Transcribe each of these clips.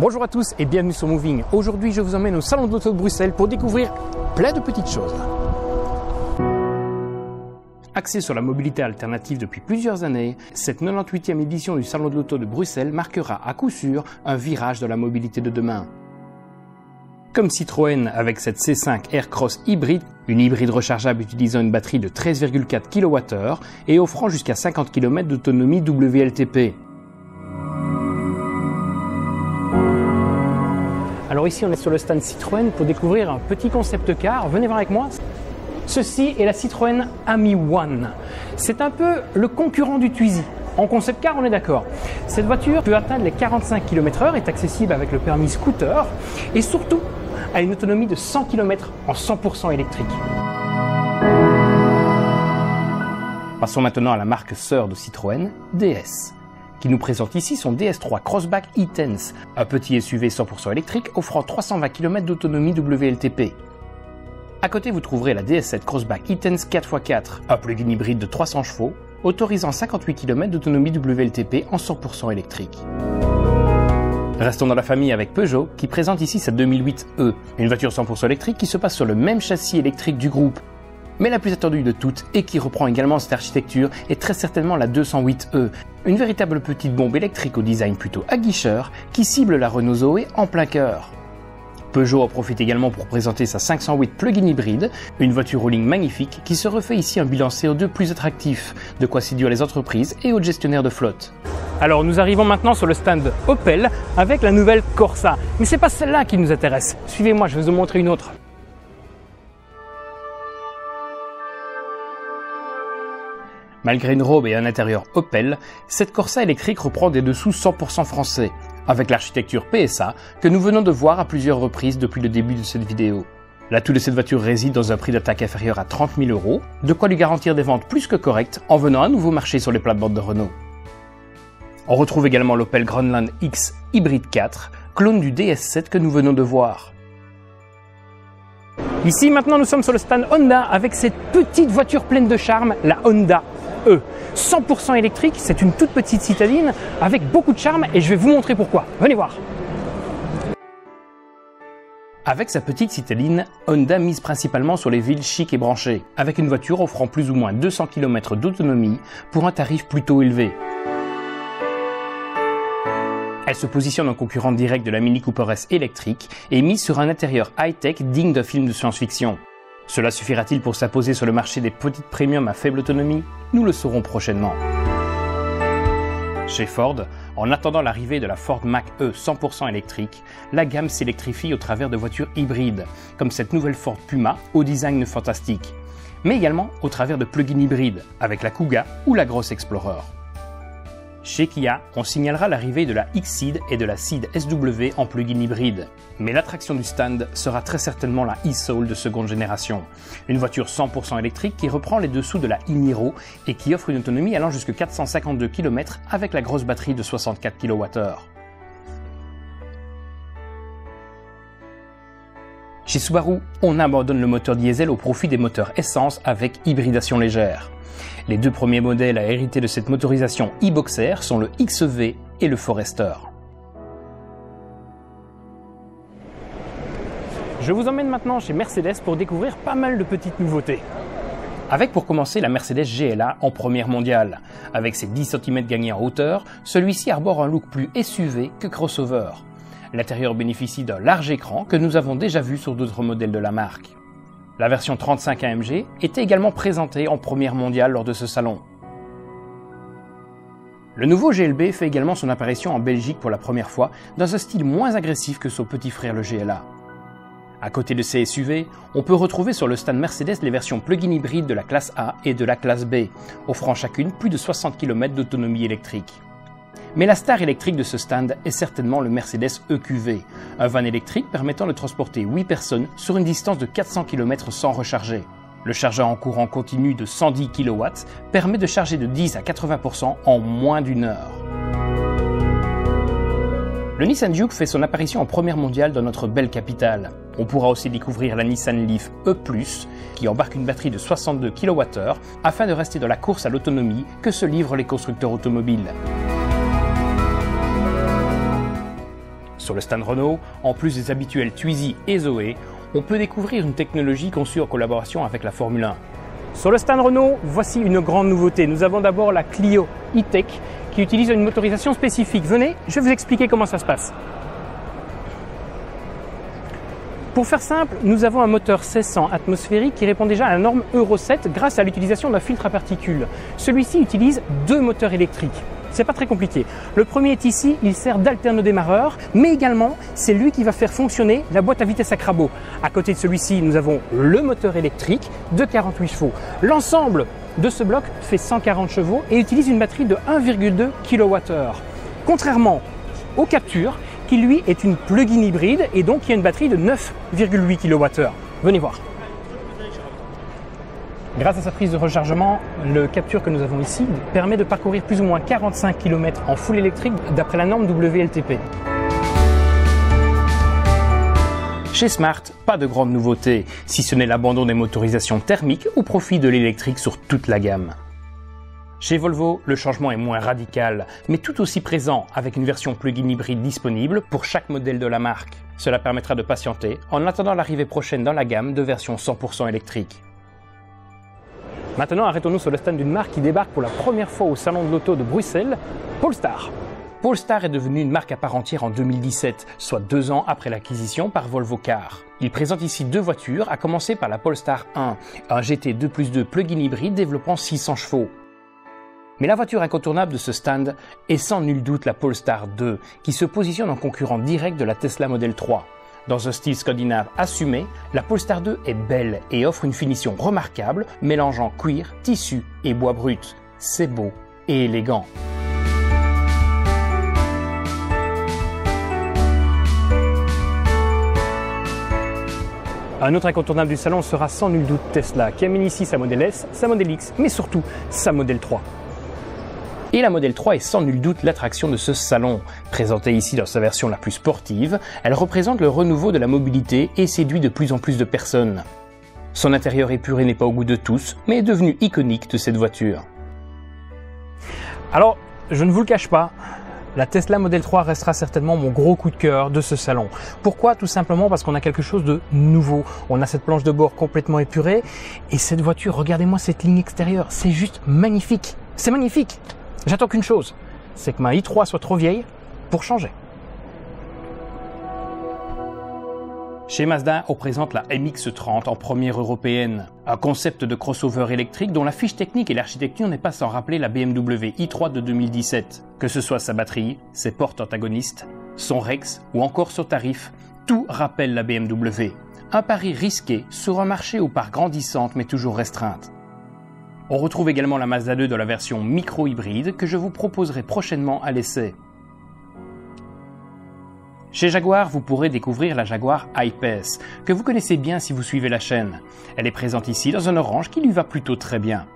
Bonjour à tous et bienvenue sur Moving. Aujourd'hui, je vous emmène au Salon de l'Auto de Bruxelles pour découvrir plein de petites choses. Axée sur la mobilité alternative depuis plusieurs années, cette 98e édition du Salon de l'Auto de Bruxelles marquera à coup sûr un virage de la mobilité de demain. Comme Citroën avec cette C5 Aircross hybride, une hybride rechargeable utilisant une batterie de 13,4 kWh et offrant jusqu'à 50 km d'autonomie WLTP. Alors ici on est sur le stand Citroën pour découvrir un petit concept car, venez voir avec moi. Ceci est la Citroën Ami One. C'est un peu le concurrent du Twizy. En concept car, on est d'accord. Cette voiture peut atteindre les 45 km/h, est accessible avec le permis scooter et surtout a une autonomie de 100 km en 100% électrique. Passons maintenant à la marque sœur de Citroën, DS, qui nous présente ici son DS3 Crossback e-Tense, un petit SUV 100% électrique offrant 320 km d'autonomie WLTP. À côté, vous trouverez la DS7 Crossback e-Tense 4x4, un plug-in hybride de 300 chevaux, autorisant 58 km d'autonomie WLTP en 100% électrique. Restons dans la famille avec Peugeot, qui présente ici sa 2008e, une voiture 100% électrique qui se passe sur le même châssis électrique du groupe. Mais la plus attendue de toutes, et qui reprend également cette architecture, est très certainement la 208e, une véritable petite bombe électrique au design plutôt aguicheur, qui cible la Renault Zoé en plein cœur. Peugeot en profite également pour présenter sa 508 plug-in hybride, une voiture rolling magnifique qui se refait ici un bilan CO2 plus attractif, de quoi séduire les entreprises et autres gestionnaires de flotte. Alors nous arrivons maintenant sur le stand Opel avec la nouvelle Corsa, mais c'est pas celle-là qui nous intéresse. Suivez-moi, je vais vous en montrer une autre. Malgré une robe et un intérieur Opel, cette Corsa électrique reprend des dessous 100% français, avec l'architecture PSA que nous venons de voir à plusieurs reprises depuis le début de cette vidéo. L'atout de cette voiture réside dans un prix d'attaque inférieur à 30 000 €, de quoi lui garantir des ventes plus que correctes en venant à nouveau marcher sur les plates-bandes de Renault. On retrouve également l'Opel Grandland X Hybrid 4, clone du DS7 que nous venons de voir. Ici maintenant nous sommes sur le stand Honda avec cette petite voiture pleine de charme, la Honda E. 100% électrique, c'est une toute petite citadine avec beaucoup de charme et je vais vous montrer pourquoi. Venez voir. Avec sa petite citadine, Honda mise principalement sur les villes chic et branchées, avec une voiture offrant plus ou moins 200 km d'autonomie pour un tarif plutôt élevé. Elle se positionne en concurrent direct de la Mini Cooper S électrique et mise sur un intérieur high-tech digne d'un film de science-fiction. Cela suffira-t-il pour s'imposer sur le marché des petites premiums à faible autonomie? Nous le saurons prochainement. Chez Ford, en attendant l'arrivée de la Ford Mach-E 100% électrique, la gamme s'électrifie au travers de voitures hybrides, comme cette nouvelle Ford Puma au design fantastique, mais également au travers de plug-in hybrides, avec la Kuga ou la Grosse Explorer. Chez Kia, on signalera l'arrivée de la X-Ceed et de la Ceed SW en plug-in hybride. Mais l'attraction du stand sera très certainement la e-Soul de seconde génération. Une voiture 100% électrique qui reprend les dessous de la e-Niro et qui offre une autonomie allant jusqu'à 452 km avec la grosse batterie de 64 kWh. Chez Subaru, on abandonne le moteur diesel au profit des moteurs essence avec hybridation légère. Les deux premiers modèles à hériter de cette motorisation e-Boxer sont le XEV et le Forester. Je vous emmène maintenant chez Mercedes pour découvrir pas mal de petites nouveautés. Avec pour commencer la Mercedes GLA en première mondiale. Avec ses 10 cm gagnés en hauteur, celui-ci arbore un look plus SUV que crossover. L'intérieur bénéficie d'un large écran que nous avons déjà vu sur d'autres modèles de la marque. La version 35 AMG était également présentée en première mondiale lors de ce salon. Le nouveau GLB fait également son apparition en Belgique pour la première fois dans un style moins agressif que son petit frère le GLA. À côté de ces SUV, on peut retrouver sur le stand Mercedes les versions plug-in hybrides de la classe A et de la classe B, offrant chacune plus de 60 km d'autonomie électrique. Mais la star électrique de ce stand est certainement le Mercedes EQV, un van électrique permettant de transporter 8 personnes sur une distance de 400 km sans recharger. Le chargeur en courant continu de 110 kW permet de charger de 10 à 80% en moins d'une heure. Le Nissan Juke fait son apparition en première mondiale dans notre belle capitale. On pourra aussi découvrir la Nissan Leaf E+, qui embarque une batterie de 62 kWh afin de rester dans la course à l'autonomie que se livrent les constructeurs automobiles. Sur le stand Renault, en plus des habituels Twizy et Zoé, on peut découvrir une technologie conçue en collaboration avec la Formule 1. Sur le stand Renault, voici une grande nouveauté. Nous avons d'abord la Clio E-Tech qui utilise une motorisation spécifique. Venez, je vais vous expliquer comment ça se passe. Pour faire simple, nous avons un moteur 1600 atmosphérique qui répond déjà à la norme Euro 7 grâce à l'utilisation d'un filtre à particules. Celui-ci utilise 2 moteurs électriques. C'est pas très compliqué. Le premier est ici, il sert d'alterne-démarreur, mais également c'est lui qui va faire fonctionner la boîte à vitesse à crabot. À côté de celui-ci, nous avons le moteur électrique de 48 chevaux. L'ensemble de ce bloc fait 140 chevaux et utilise une batterie de 1,2 kWh. Contrairement au Captur, qui lui est une plug-in hybride et donc qui a une batterie de 9,8 kWh. Venez voir. Grâce à sa prise de rechargement, le Captur que nous avons ici permet de parcourir plus ou moins 45 km en full électrique d'après la norme WLTP. Chez Smart, pas de grande nouveauté, si ce n'est l'abandon des motorisations thermiques au profit de l'électrique sur toute la gamme. Chez Volvo, le changement est moins radical, mais tout aussi présent avec une version plug-in hybride disponible pour chaque modèle de la marque. Cela permettra de patienter en attendant l'arrivée prochaine dans la gamme de versions 100% électriques. Maintenant, arrêtons-nous sur le stand d'une marque qui débarque pour la première fois au Salon de l'Auto de Bruxelles, Polestar. Polestar est devenu une marque à part entière en 2017, soit 2 ans après l'acquisition par Volvo Cars. Il présente ici 2 voitures, à commencer par la Polestar 1, un GT 2+2 plug-in hybride développant 600 chevaux. Mais la voiture incontournable de ce stand est sans nul doute la Polestar 2, qui se positionne en concurrent direct de la Tesla Model 3. Dans un style scandinave assumé, la Polestar 2 est belle et offre une finition remarquable, mélangeant cuir, tissu et bois brut. C'est beau et élégant. Un autre incontournable du salon sera sans nul doute Tesla, qui amène ici sa Model S, sa Model X, mais surtout sa Model 3. Et la Model 3 est sans nul doute l'attraction de ce salon. Présentée ici dans sa version la plus sportive, elle représente le renouveau de la mobilité et séduit de plus en plus de personnes. Son intérieur épuré n'est pas au goût de tous, mais est devenu iconique de cette voiture. Alors, je ne vous le cache pas, la Tesla Model 3 restera certainement mon gros coup de cœur de ce salon. Pourquoi? Tout simplement parce qu'on a quelque chose de nouveau. On a cette planche de bord complètement épurée et cette voiture, regardez-moi cette ligne extérieure, c'est juste magnifique. C'est magnifique. J'attends qu'une chose, c'est que ma i3 soit trop vieille pour changer. Chez Mazda, on présente la MX-30 en première européenne. Un concept de crossover électrique dont la fiche technique et l'architecture n'est pas sans rappeler la BMW i3 de 2017. Que ce soit sa batterie, ses portes antagonistes, son Rex ou encore son tarif, tout rappelle la BMW. Un pari risqué sur un marché aux parts grandissantes mais toujours restreintes. On retrouve également la Mazda 2 dans la version micro-hybride que je vous proposerai prochainement à l'essai. Chez Jaguar, vous pourrez découvrir la Jaguar I-Pace, que vous connaissez bien si vous suivez la chaîne. Elle est présente ici dans un orange qui lui va plutôt très bien.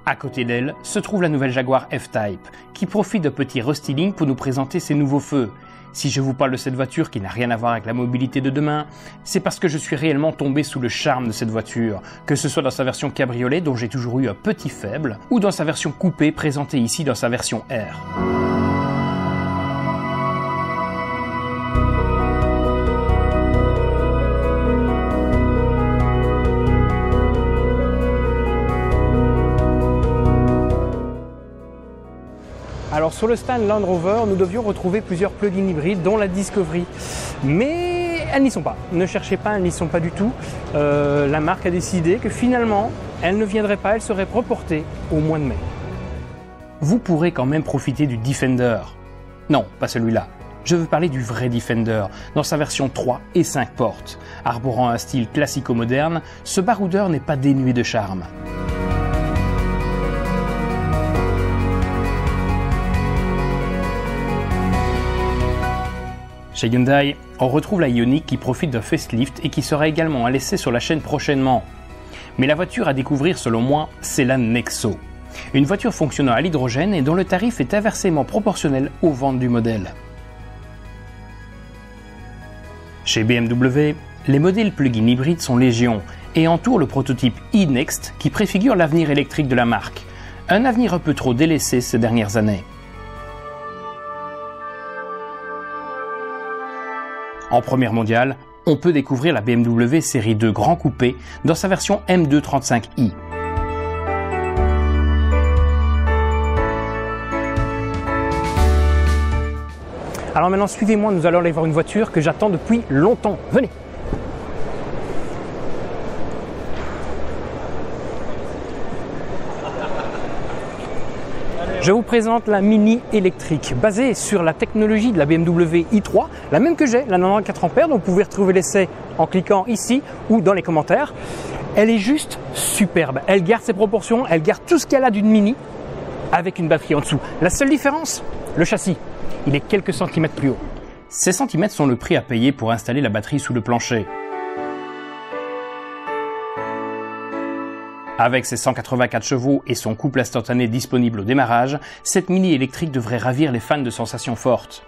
À côté d'elle se trouve la nouvelle Jaguar F-Type, qui profite d'un petit restyling pour nous présenter ses nouveaux feux. Si je vous parle de cette voiture qui n'a rien à voir avec la mobilité de demain, c'est parce que je suis réellement tombé sous le charme de cette voiture, que ce soit dans sa version cabriolet dont j'ai toujours eu un petit faible, ou dans sa version coupée présentée ici dans sa version R. Alors sur le stand Land Rover, nous devions retrouver plusieurs plug-in hybrides dont la Discovery. Mais elles n'y sont pas. Ne cherchez pas, elles n'y sont pas du tout. La marque a décidé que finalement, elle ne viendrait pas, elle serait reportée au mois de mai. Vous pourrez quand même profiter du Defender. Non, pas celui-là. Je veux parler du vrai Defender, dans sa version 3 et 5 portes. Arborant un style classico-moderne, ce baroudeur n'est pas dénué de charme. Chez Hyundai, on retrouve la Ioniq qui profite d'un facelift et qui sera également à l'essai sur la chaîne prochainement. Mais la voiture à découvrir selon moi, c'est la Nexo. Une voiture fonctionnant à l'hydrogène et dont le tarif est inversement proportionnel aux ventes du modèle. Chez BMW, les modèles plug-in hybrides sont légion et entourent le prototype e-Next qui préfigure l'avenir électrique de la marque. Un avenir un peu trop délaissé ces dernières années. En première mondiale, on peut découvrir la BMW série 2 Grand Coupé dans sa version M235i. Alors maintenant, suivez-moi, nous allons aller voir une voiture que j'attends depuis longtemps. Venez! Je vous présente la Mini électrique, basée sur la technologie de la BMW i3, la même que j'ai, la 94 ampères, donc vous pouvez retrouver l'essai en cliquant ici ou dans les commentaires. Elle est juste superbe, elle garde ses proportions, elle garde tout ce qu'elle a d'une Mini, avec une batterie en dessous. La seule différence, le châssis, il est quelques centimètres plus haut. Ces centimètres sont le prix à payer pour installer la batterie sous le plancher. Avec ses 184 chevaux et son couple instantané disponible au démarrage, cette Mini électrique devrait ravir les fans de sensations fortes.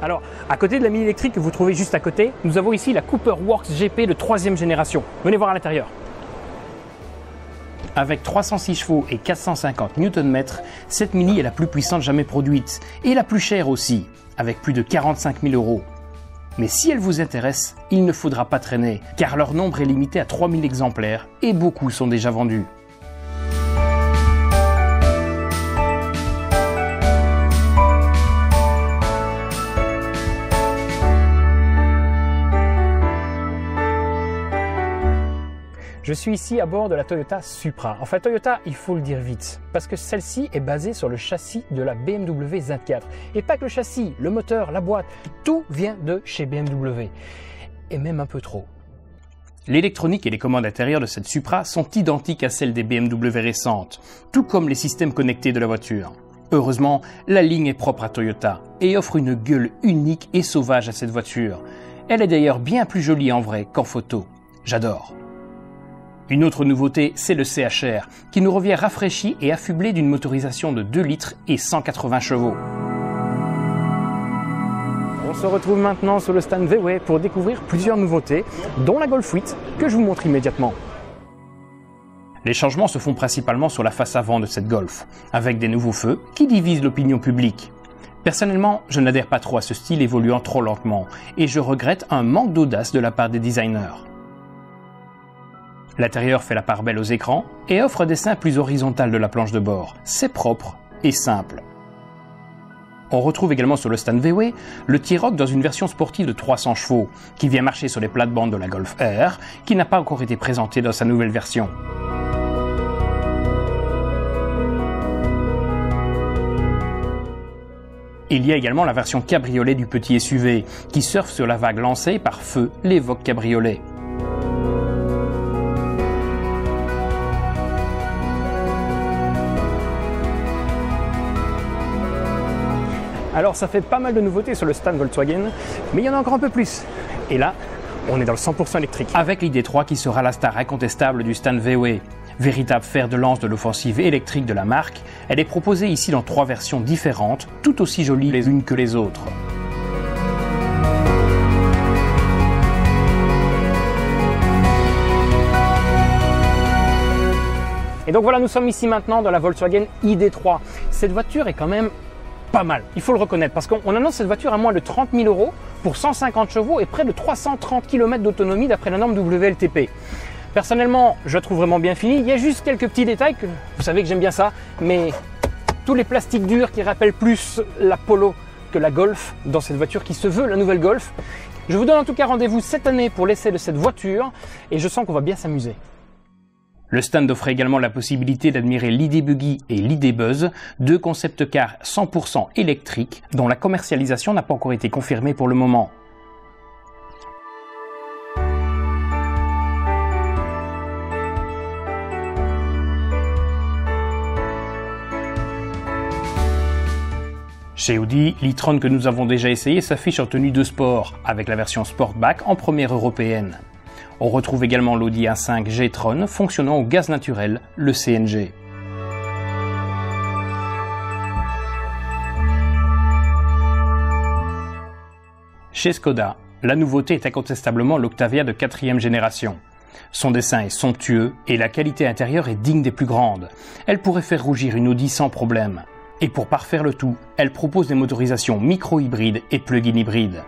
Alors, à côté de la Mini électrique que vous trouvez juste à côté, nous avons ici la Cooper Works GP de 3e génération. Venez voir à l'intérieur. Avec 306 chevaux et 450 Nm, cette Mini est la plus puissante jamais produite et la plus chère aussi, avec plus de 45 000 €. Mais si elle vous intéresse, il ne faudra pas traîner, car leur nombre est limité à 3000 exemplaires et beaucoup sont déjà vendus. Je suis ici à bord de la Toyota Supra. Enfin, Toyota, il faut le dire vite, parce que celle-ci est basée sur le châssis de la BMW Z4. Et pas que le châssis, le moteur, la boîte, tout vient de chez BMW. Et même un peu trop. L'électronique et les commandes intérieures de cette Supra sont identiques à celles des BMW récentes, tout comme les systèmes connectés de la voiture. Heureusement, la ligne est propre à Toyota et offre une gueule unique et sauvage à cette voiture. Elle est d'ailleurs bien plus jolie en vrai qu'en photo. J'adore. Une autre nouveauté, c'est le CHR, qui nous revient rafraîchi et affublé d'une motorisation de 2 litres et 180 chevaux. On se retrouve maintenant sur le stand VW pour découvrir plusieurs nouveautés, dont la Golf 8, que je vous montre immédiatement. Les changements se font principalement sur la face avant de cette Golf, avec des nouveaux feux qui divisent l'opinion publique. Personnellement, je n'adhère pas trop à ce style évoluant trop lentement, et je regrette un manque d'audace de la part des designers. L'intérieur fait la part belle aux écrans et offre un dessin plus horizontal de la planche de bord. C'est propre et simple. On retrouve également sur le stand VW le T-Roc dans une version sportive de 300 chevaux, qui vient marcher sur les plates-bandes de la Golf R, qui n'a pas encore été présentée dans sa nouvelle version. Il y a également la version cabriolet du petit SUV, qui surfe sur la vague lancée par feu l'Evoque Cabriolet. Alors ça fait pas mal de nouveautés sur le stand Volkswagen, mais il y en a encore un peu plus. Et là, on est dans le 100% électrique. Avec l'ID3 qui sera la star incontestable du stand VW. Véritable fer de lance de l'offensive électrique de la marque, elle est proposée ici dans 3 versions différentes, tout aussi jolies les unes que les autres. Et donc voilà, nous sommes ici maintenant dans la Volkswagen ID3. Cette voiture est quand même pas mal, il faut le reconnaître, parce qu'on annonce cette voiture à moins de 30 000 € pour 150 chevaux et près de 330 km d'autonomie d'après la norme WLTP. Personnellement, je la trouve vraiment bien finie. Il y a juste quelques petits détails, que vous savez que j'aime bien ça, mais tous les plastiques durs qui rappellent plus la Polo que la Golf dans cette voiture qui se veut la nouvelle Golf. Je vous donne en tout cas rendez-vous cette année pour l'essai de cette voiture et je sens qu'on va bien s'amuser. Le stand offre également la possibilité d'admirer l'ID Buggy et l'ID Buzz, 2 concept cars 100% électriques dont la commercialisation n'a pas encore été confirmée pour le moment. Chez Audi, l'e-tron que nous avons déjà essayé s'affiche en tenue de sport, avec la version Sportback en première européenne. On retrouve également l'Audi A5 G-Tron fonctionnant au gaz naturel, le CNG. Chez Skoda, la nouveauté est incontestablement l'Octavia de 4e génération. Son dessin est somptueux et la qualité intérieure est digne des plus grandes. Elle pourrait faire rougir une Audi sans problème. Et pour parfaire le tout, elle propose des motorisations micro-hybrides et plug-in hybrides.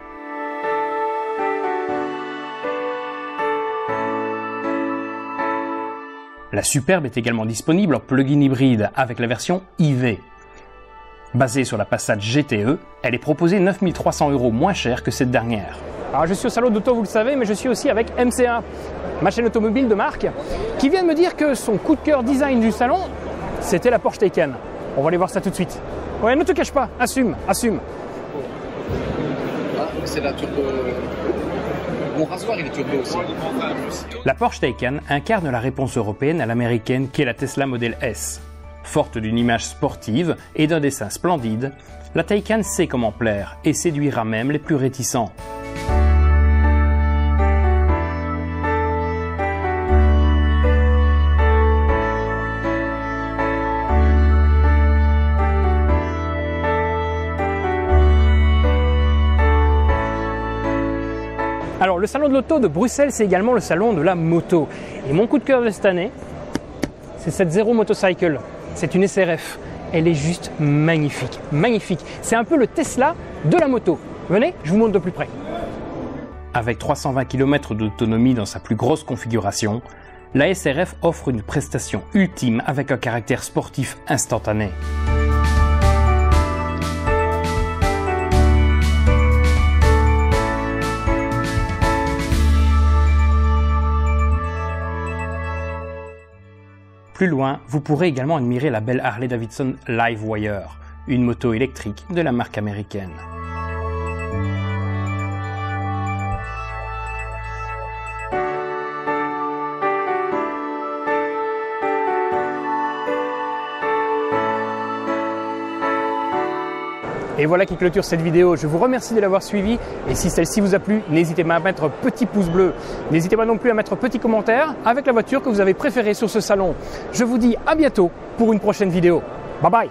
La Superbe est également disponible en plug-in hybride avec la version IV. Basée sur la Passat GTE, elle est proposée 9 300 € moins cher que cette dernière. Alors je suis au salon d'auto, vous le savez, mais je suis aussi avec MCA, ma chaîne automobile de marque, qui vient de me dire que son coup de cœur design du salon, c'était la Porsche Taycan. On va aller voir ça tout de suite. Ouais, ne te cache pas, assume, assume. Ah, c'est la turbo. Mon rasoir, il est turbo aussi. La Porsche Taycan incarne la réponse européenne à l'américaine qu'est la Tesla Model S. Forte d'une image sportive et d'un dessin splendide, la Taycan sait comment plaire et séduira même les plus réticents. Alors le salon de l'auto de Bruxelles, c'est également le salon de la moto. Et mon coup de cœur de cette année, c'est cette Zero Motorcycle. C'est une SRF. Elle est juste magnifique, magnifique. C'est un peu le Tesla de la moto. Venez, je vous montre de plus près. Avec 320 km d'autonomie dans sa plus grosse configuration, la SRF offre une prestation ultime avec un caractère sportif instantané. Plus loin, vous pourrez également admirer la belle Harley-Davidson Livewire, une moto électrique de la marque américaine. Et voilà qui clôture cette vidéo. Je vous remercie de l'avoir suivi. Et si celle-ci vous a plu, n'hésitez pas à mettre un petit pouce bleu. N'hésitez pas non plus à mettre un petit commentaire avec la voiture que vous avez préférée sur ce salon. Je vous dis à bientôt pour une prochaine vidéo. Bye bye!